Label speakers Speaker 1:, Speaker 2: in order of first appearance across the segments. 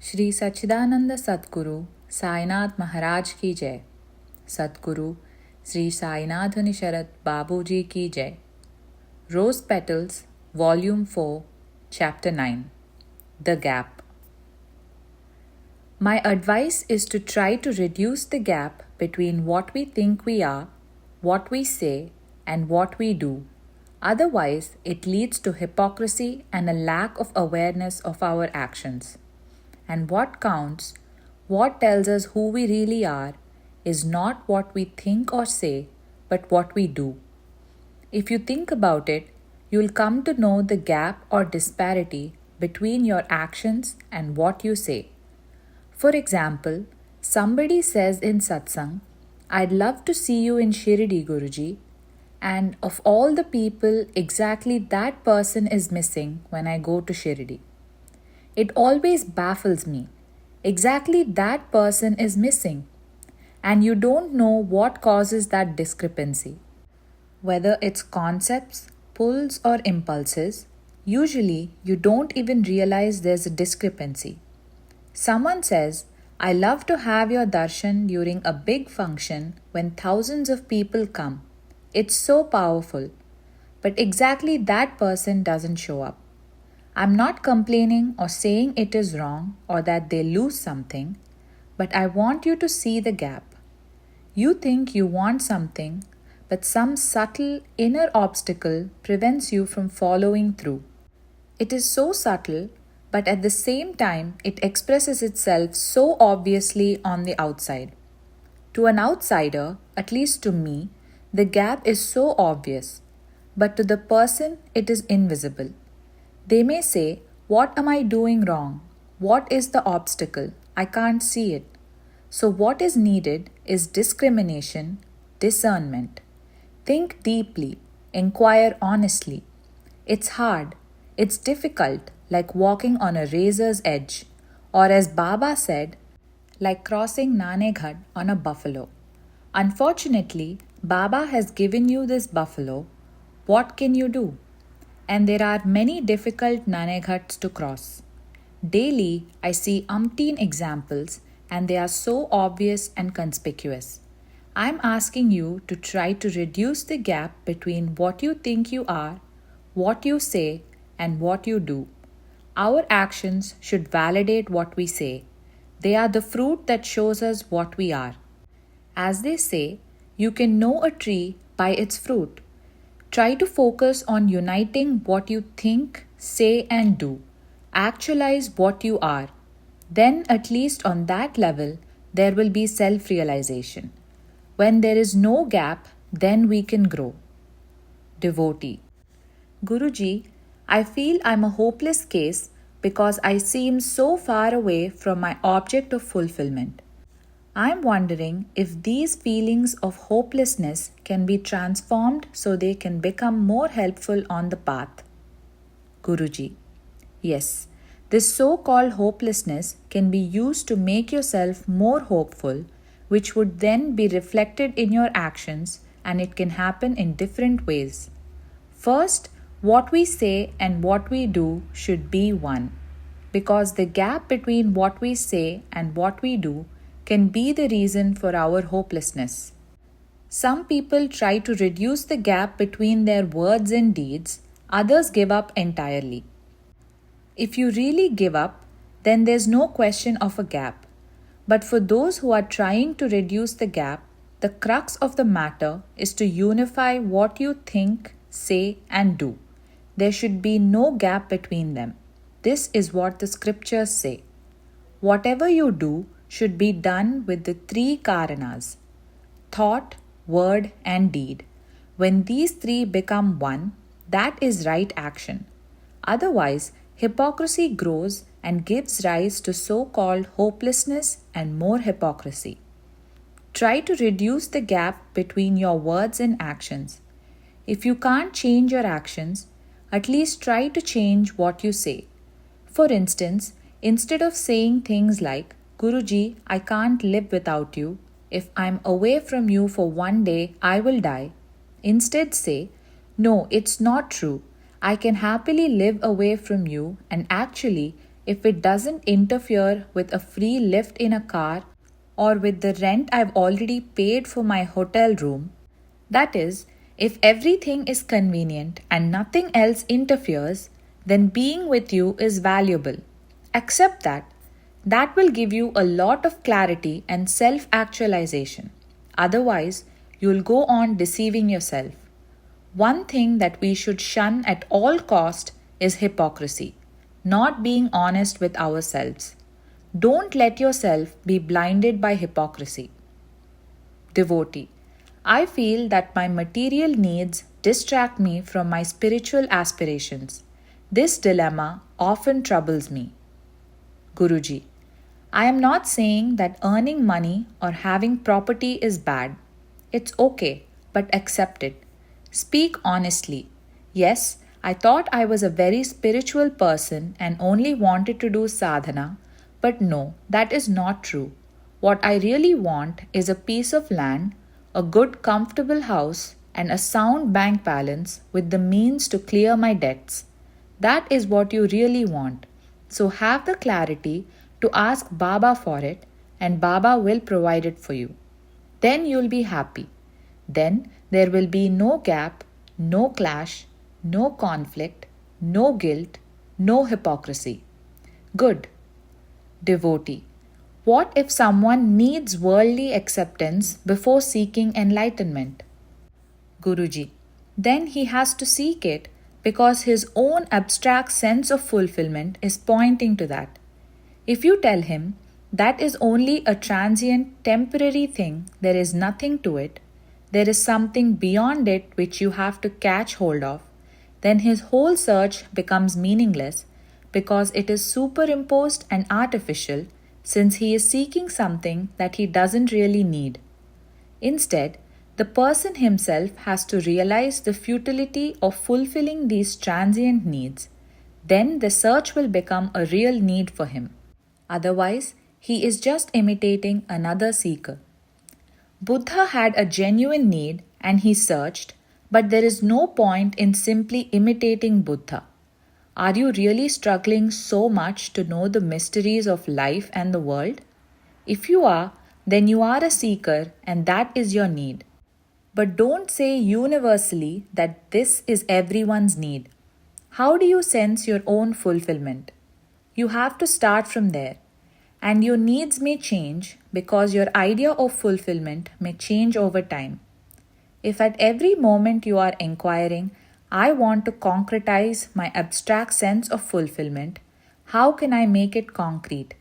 Speaker 1: श्री सच्चिदानंद सद्गुरु साईनाथ महाराज की जय। सद्गुरु श्री साईनाथ शरद बाबूजी की जय। RosePetals, Volume 4, Chapter 9. The Gap. My advice is to try to reduce the gap between what we think we are, what we say, and what we do. Otherwise, it leads to hypocrisy and a lack of awareness of our actions. And what counts, what tells us who we really are, is not what we think or say, but what we do. If you think about it, you'll come to know the gap or disparity between your actions and what you say. For example, somebody says in Satsang, "I'd love to see you in Shirdi, Guruji," and of all the people, exactly that person is missing when I go to Shirdi. It always baffles me. Exactly that person is missing, and you don't know what causes that discrepancy. Whether it's concepts, pulls, or impulses, usually you don't even realize there's a discrepancy. Someone says, "I love to have your darshan during a big function when thousands of people come. It's so powerful." But exactly that person doesn't show up. I'm not complaining or saying it is wrong or that they lose something, but I want you to see the gap. You think you want something, but some subtle inner obstacle prevents you from following through. It is so subtle, but at the same time, it expresses itself so obviously on the outside. To an outsider, at least to me, the gap is so obvious, but to the person, it is invisible. They may say, "What am I doing wrong? What is the obstacle? I can't see it." So, what is needed is discrimination, discernment. Think deeply, inquire honestly. It's hard, it's difficult, like walking on a razor's edge, or as Baba said, like crossing Naneghat on a buffalo. Unfortunately, Baba has given you this buffalo. What can you do? And there are many difficult Naneghats to cross. Daily, I see umpteen examples, and they are so obvious and conspicuous. I'm asking you to try to reduce the gap between what you think you are, what you say, and what you do. Our actions should validate what we say. They are the fruit that shows us what we are. As they say, you can know a tree by its fruit. Try to focus on uniting what you think, say, and do. Actualize what you are. Then, at least on that level, there will be self-realization. When there is no gap, then we can grow. Devotee. Guruji, I feel I'm a hopeless case because I seem so far away from my object of fulfillment. I'm wondering if these feelings of hopelessness can be transformed so they can become more helpful on the path. Guruji. Yes, this so-called hopelessness can be used to make yourself more hopeful, which would then be reflected in your actions, and it can happen in different ways. First, what we say and what we do should be one, because the gap between what we say and what we do can be the reason for our hopelessness. Some people try to reduce the gap between their words and deeds, others give up entirely. If you really give up, then there's no question of a gap. But for those who are trying to reduce the gap, the crux of the matter is to unify what you think, say, and do. There should be no gap between them. This is what the scriptures say. Whatever you do should be done with the three karanas: thought, word, and deed. When these three become one, that is right action. Otherwise, hypocrisy grows and gives rise to so-called hopelessness and more hypocrisy. Try to reduce the gap between your words and actions. If you can't change your actions, at least try to change what you say. For instance, instead of saying things like, "Guruji, I can't live without you. If I'm away from you for one day, I will die," instead say, "No, it's not true. I can happily live away from you, and actually, if it doesn't interfere with a free lift in a car or with the rent I've already paid for my hotel room, that is, if everything is convenient and nothing else interferes, then being with you is valuable. Accept that. That will give you a lot of clarity and self actualization. Otherwise, you'll go on deceiving yourself. One thing that we should shun at all cost is hypocrisy, not being honest with ourselves. Don't let yourself be blinded by hypocrisy. Devotee. I feel that my material needs distract me from my spiritual aspirations. This dilemma often troubles me. Guruji. I am not saying that earning money or having property is bad. It's okay, but accept it. Speak honestly. Yes, I thought I was a very spiritual person and only wanted to do sadhana, but no, that is not true. What I really want is a piece of land, a good, comfortable house, and a sound bank balance with the means to clear my debts. That is what you really want. So have the clarity to ask Baba for it, and Baba will provide it for you. Then you'll be happy. Then there will be no gap, no clash, no conflict, no guilt, no hypocrisy. Good. Devotee. What if someone needs worldly acceptance before seeking enlightenment? Guruji. Then he has to seek it because his own abstract sense of fulfillment is pointing to that. If you tell him that is only a transient, temporary thing, there is nothing to it, there is something beyond it which you have to catch hold of, then his whole search becomes meaningless because it is superimposed and artificial since he is seeking something that he doesn't really need. Instead, the person himself has to realize the futility of fulfilling these transient needs. Then the search will become a real need for him. Otherwise, he is just imitating another seeker. Buddha had a genuine need and he searched, but there is no point in simply imitating Buddha. Are you really struggling so much to know the mysteries of life and the world? If you are, then you are a seeker and that is your need. But don't say universally that this is everyone's need. How do you sense your own fulfillment? You have to start from there. And your needs may change because your idea of fulfillment may change over time. If at every moment you are inquiring, I want to concretize my abstract sense of fulfillment, how can I make it concrete?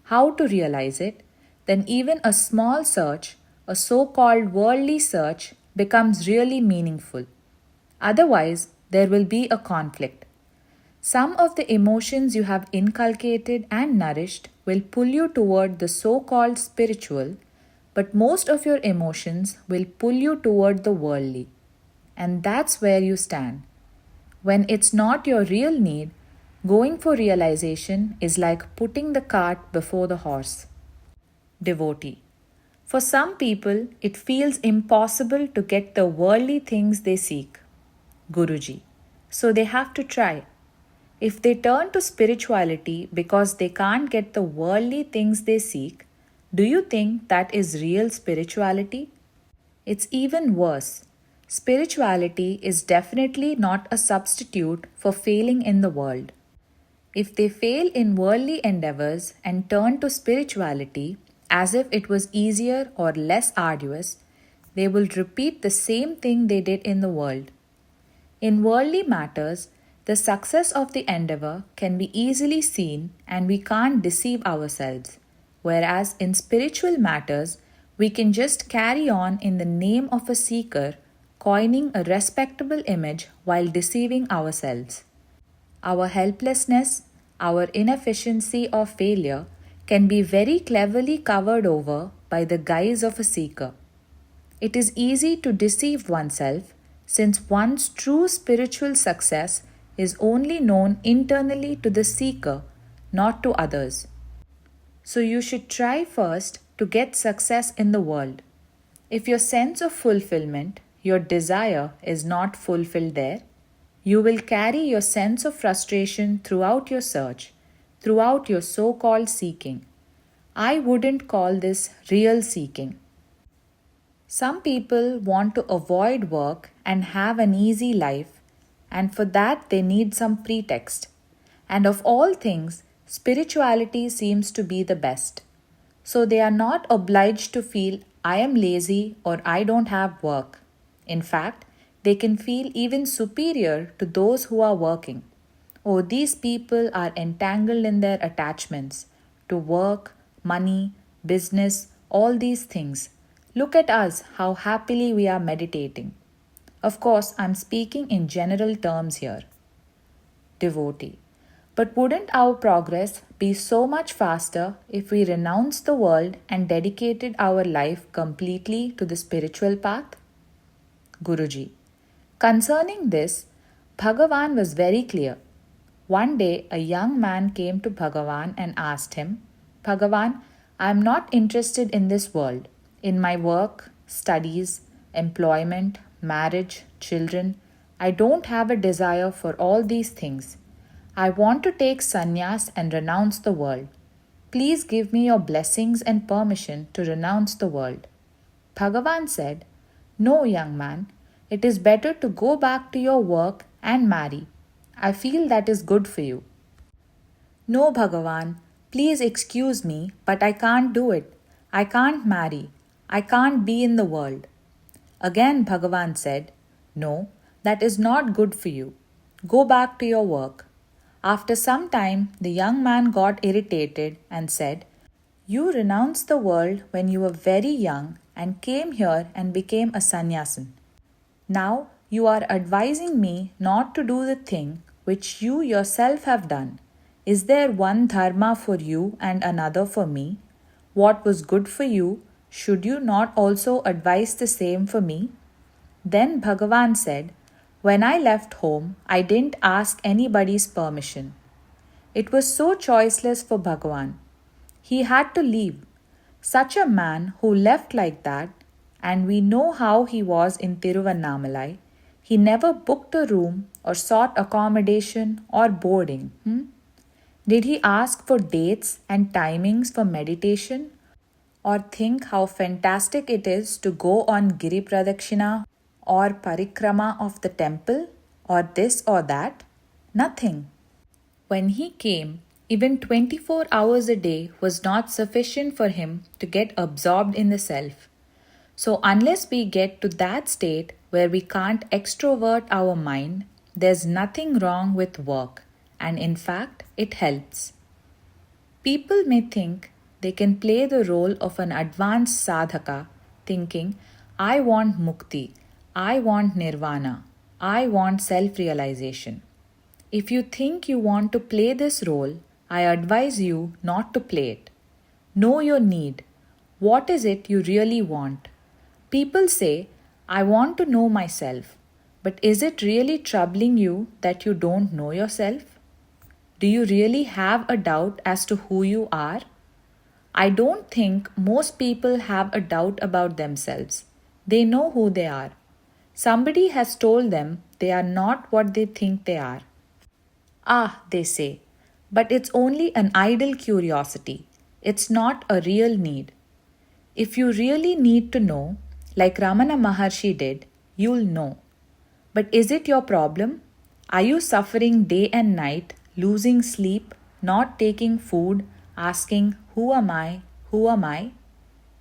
Speaker 1: How to realize it? Then even a small search, a so-called worldly search, becomes really meaningful. Otherwise, there will be a conflict. Some of the emotions you have inculcated and nourished will pull you toward the so-called spiritual, but most of your emotions will pull you toward the worldly. And that's where you stand. When it's not your real need, going for realization is like putting the cart before the horse. Devotee. For some people, it feels impossible to get the worldly things they seek. Guruji. So they have to try. If they turn to spirituality because they can't get the worldly things they seek, do you think that is real spirituality? It's even worse. Spirituality is definitely not a substitute for failing in the world. If they fail in worldly endeavors and turn to spirituality as if it was easier or less arduous, they will repeat the same thing they did in the world. In worldly matters, the success of the endeavor can be easily seen and we can't deceive ourselves, whereas in spiritual matters, we can just carry on in the name of a seeker, coining a respectable image while deceiving ourselves. Our helplessness, our inefficiency or failure can be very cleverly covered over by the guise of a seeker. It is easy to deceive oneself since one's true spiritual success is only known internally to the seeker, not to others. So you should try first to get success in the world. If your sense of fulfillment, your desire, is not fulfilled there, you will carry your sense of frustration throughout your search, throughout your so called seeking. I wouldn't call this real seeking. Some people want to avoid work and have an easy life, and for that they need some pretext. And of all things, spirituality seems to be the best. So they are not obliged to feel I am lazy or I don't have work. In fact, they can feel even superior to those who are working. Oh, these people are entangled in their attachments to work, money, business, all these things. Look at us, how happily we are meditating. Of course, I'm speaking in general terms here. Devotee. But wouldn't our progress be so much faster if we renounced the world and dedicated our life completely to the spiritual path? Guruji. Concerning this, Bhagavan was very clear. One day, a young man came to Bhagavan and asked him, Bhagavan, I am not interested in this world, in my work, studies, employment, marriage, children. I don't have a desire for all these things. I want to take sannyas and renounce the world. Please give me your blessings and permission to renounce the world. Bhagavan said, No, young man, it is better to go back to your work and marry. I feel that is good for you. No, Bhagavan, please excuse me, but I can't do it. I can't marry. I can't be in the world. Again, Bhagavan said, No, that is not good for you. Go back to your work. After some time, the young man got irritated and said, You renounced the world when you were very young and came here and became a sannyasin. Now you are advising me not to do the thing which you yourself have done. Is there one dharma for you and another for me? What was good for you, should you not also advise the same for me? Then Bhagavan said, When I left home, I didn't ask anybody's permission. It was so choiceless for Bhagavan. He had to leave. Such a man who left like that, and we know how he was in Tiruvannamalai, he never booked a room or sought accommodation or boarding. Did he ask for dates and timings for meditation? Or think how fantastic it is to go on Giri Pradakshina or Parikrama of the temple, or this or that? Nothing. When he came, even 24 hours a day was not sufficient for him to get absorbed in the self. So, unless we get to that state where we can't extrovert our mind, there's nothing wrong with work, and in fact, it helps. People may think they can play the role of an advanced sadhaka, thinking, I want mukti, I want nirvana, I want self realization. If you think you want to play this role, I advise you not to play it. Know your need. What is it you really want? People say, I want to know myself. But is it really troubling you that you don't know yourself? Do you really have a doubt as to who you are? I don't think most people have a doubt about themselves. They know who they are. Somebody has told them they are not what they think they are. Ah, they say, but it's only an idle curiosity. It's not a real need. If you really need to know, like Ramana Maharshi did, you'll know. But is it your problem? Are you suffering day and night, losing sleep, not taking food, asking, Who am I? Who am I?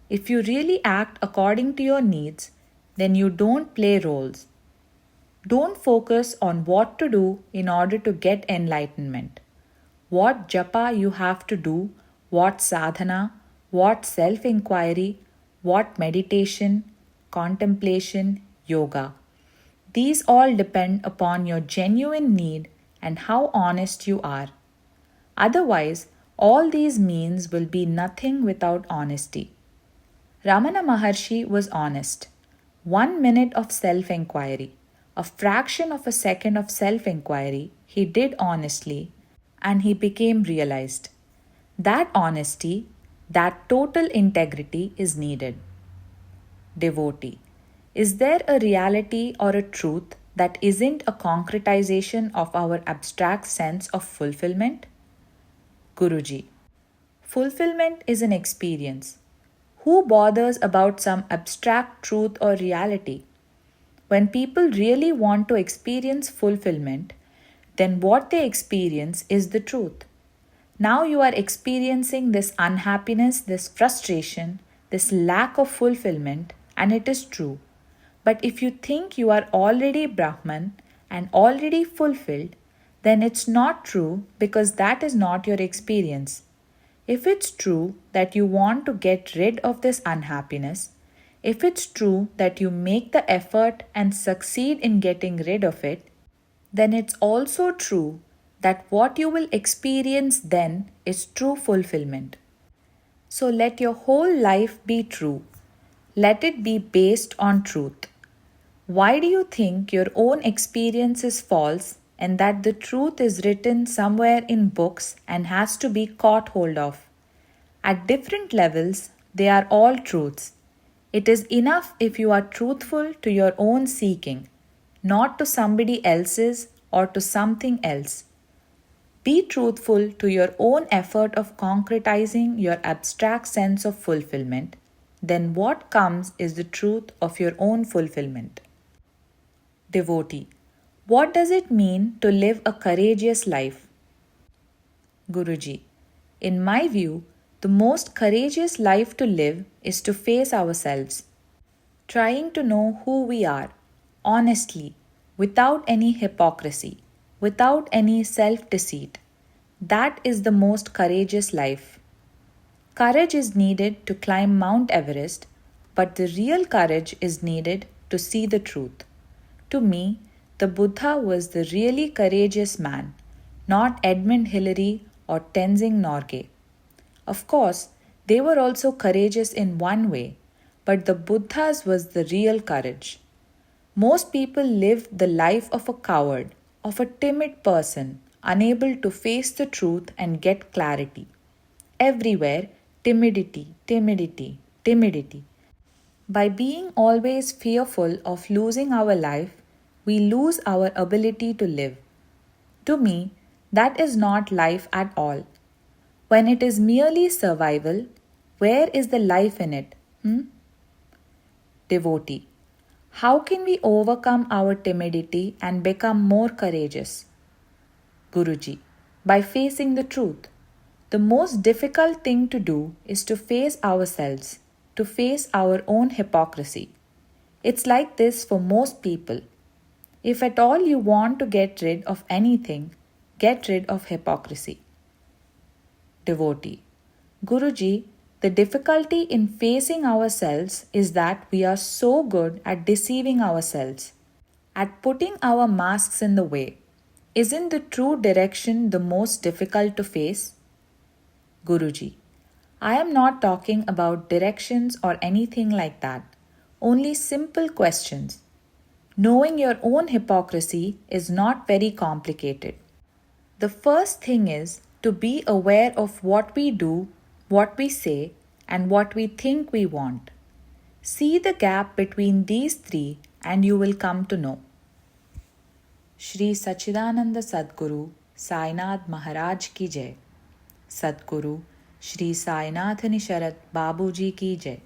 Speaker 1: If you really act according to your needs, then you don't play roles. Don't focus on what to do in order to get enlightenment. What japa you have to do, what sadhana, what self inquiry, what meditation, contemplation, yoga. These all depend upon your genuine need and how honest you are. Otherwise, all these means will be nothing without honesty. Ramana Maharshi was honest. 1 minute of self inquiry, a fraction of a second of self inquiry, he did honestly, and he became realized. That honesty, that total integrity is needed. Devotee. Is there a reality or a truth that isn't a concretization of our abstract sense of fulfillment? Guruji. Fulfillment is an experience. Who bothers about some abstract truth or reality? When people really want to experience fulfillment, then what they experience is the truth. Now you are experiencing this unhappiness, this frustration, this lack of fulfillment, and it is true. But if you think you are already Brahman and already fulfilled, then it's not true because that is not your experience. If it's true that you want to get rid of this unhappiness, if it's true that you make the effort and succeed in getting rid of it, then it's also true that what you will experience then is true fulfillment. So let your whole life be true. Let it be based on truth. Why do you think your own experience is false and that the truth is written somewhere in books and has to be caught hold of? At different levels, they are all truths. It is enough if you are truthful to your own seeking, not to somebody else's or to something else. Be truthful to your own effort of concretizing your abstract sense of fulfillment. Then what comes is the truth of your own fulfillment. Devotee. What does it mean to live a courageous life? Guruji. In my view, the most courageous life to live is to face ourselves, trying to know who we are, honestly, without any hypocrisy, without any self-deceit. That is the most courageous life. Courage is needed to climb Mount Everest, but the real courage is needed to see the truth. To me, the Buddha was the really courageous man, not Edmund Hillary or Tenzing Norgay. Of course, they were also courageous in one way, but the Buddha's was the real courage. Most people live the life of a coward, of a timid person, unable to face the truth and get clarity. Everywhere, timidity, timidity, timidity. By being always fearful of losing our life, we lose our ability to live. To me, that is not life at all. When it is merely survival, where is the life in it? Devotee. How can we overcome our timidity and become more courageous? Guruji. By facing the truth. The most difficult thing to do is to face ourselves, to face our own hypocrisy. It's like this for most people. If at all you want to get rid of anything, get rid of hypocrisy. Devotee. Guruji, the difficulty in facing ourselves is that we are so good at deceiving ourselves, at putting our masks in the way. Isn't the true direction the most difficult to face? Guruji. I am not talking about directions or anything like that, only simple questions. Knowing your own hypocrisy is not very complicated. The first thing is to be aware of what we do, what we say, and what we think we want. See the gap between these three and you will come to know. Shri Sachidananda Sadguru Sainath Maharaj ki Jai. Sadguru Shri Sainath Nisharat Babuji ki Jai.